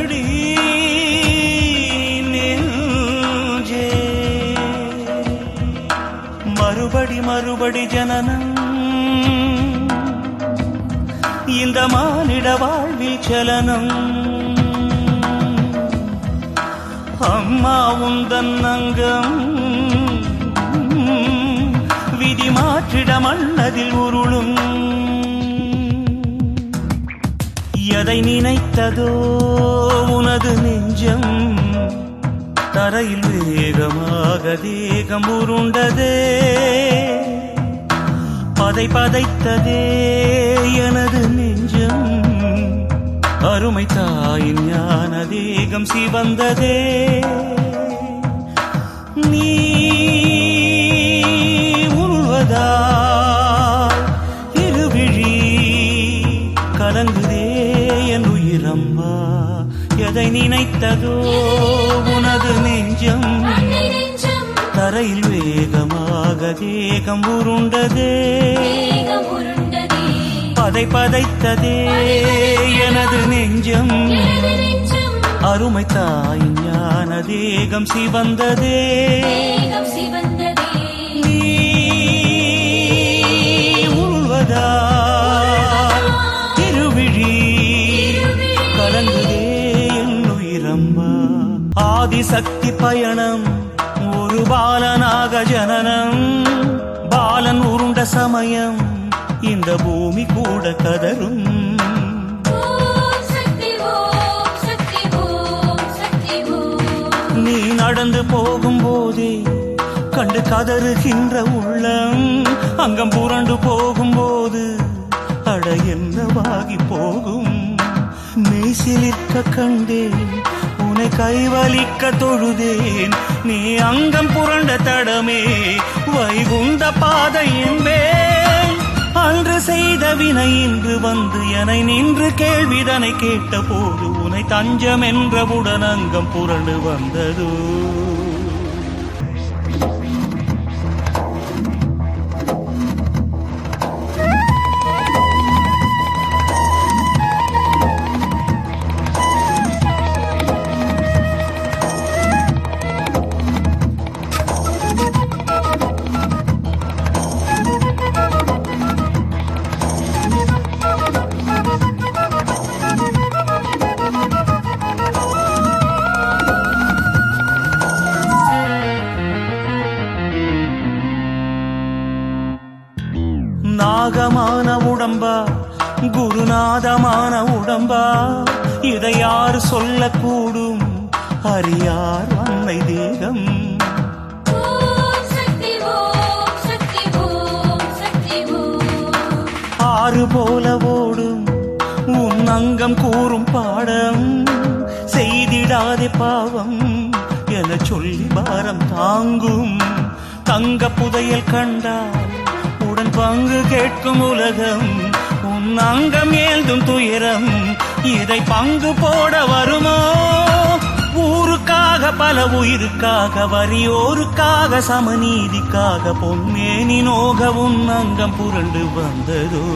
என்னடி நெஞ்சே மறுபடி மறுபடி ஜனனம் இந்த மானிட வாழ்வில் சலனம் அம்மா உந்தன் அங்கம் விதி மாற்றிட மன்னதில் உருளும் எதை நினைத்ததோ உனது நெஞ்சம் தரையில் வேகமாக தேகம் உருண்டதே பதை பதைத்ததே எனது நெஞ்சம் அருமை தாயின் ஞான தேகம் சிவந்ததே நீ உருள்வதால் இருவிழி கலங்குதே என் உயிரம்மா எதை நினைத்ததோ உனது நெஞ்சம் தரையில் வேகமாக தேகம் உருண்டதே பதை பதைத்ததே எனது நெஞ்சம் அருமை தாயின் ஞான தேகம் சிவந்ததே நீ உருள்வதால் இருவிழி கலங்குதே என் உயிரம்மா ஆதிசக்தி பயணம் ஒரு பாலனாக ஜனனம் பாலன் உருண்ட சமயம் இந்த பூமி கூட கதரும் நீ நடந்து போகும்போதே கண்டு கதறுகின்ற உள்ளம் அங்கம் புரண்டு போகும்போது அட என்னவாகி போகும் மெய்சிலிருக்க கண்டேன் உன்னை கைவலிக்க தொழுதேன் நீ அங்கம் புரண்ட தடமே வைகுண்ட பாதை என்பேன் அன்று செய்த வினை இன்று வந்து என நின்று கேள்விதனை கேட்ட போது உன்னை தஞ்சம் என்றவுடன் அங்கம் புரண்டு வந்ததோ நாகமான உடம்பா குருநாதமான உடம்பா இதை யார் சொல்லக்கூடும் அறியார் அன்னை தேகம் ஆறு போல ஓடும் உன் அங்கம் கூறும் பாடம் செய்திடாதே பாவம் என சொல்லி பாரம் தாங்கும் தங்க புதையல் கண்டால் உடன் பங்கு கேட்கும் உலகம் உன் அங்கம் ஏந்தும் துயரம் இதை பங்கு போட வருமோ ஊருக்காக பல உயிருக்காக வறியோருக்காக சமநீதிக்காக பொன்னேனி நோக உன் அங்கம் புரண்டு வந்ததோ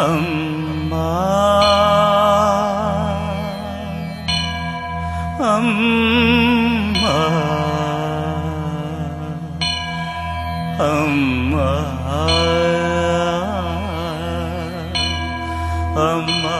அம்மா அம்மா அம்மா அம்மா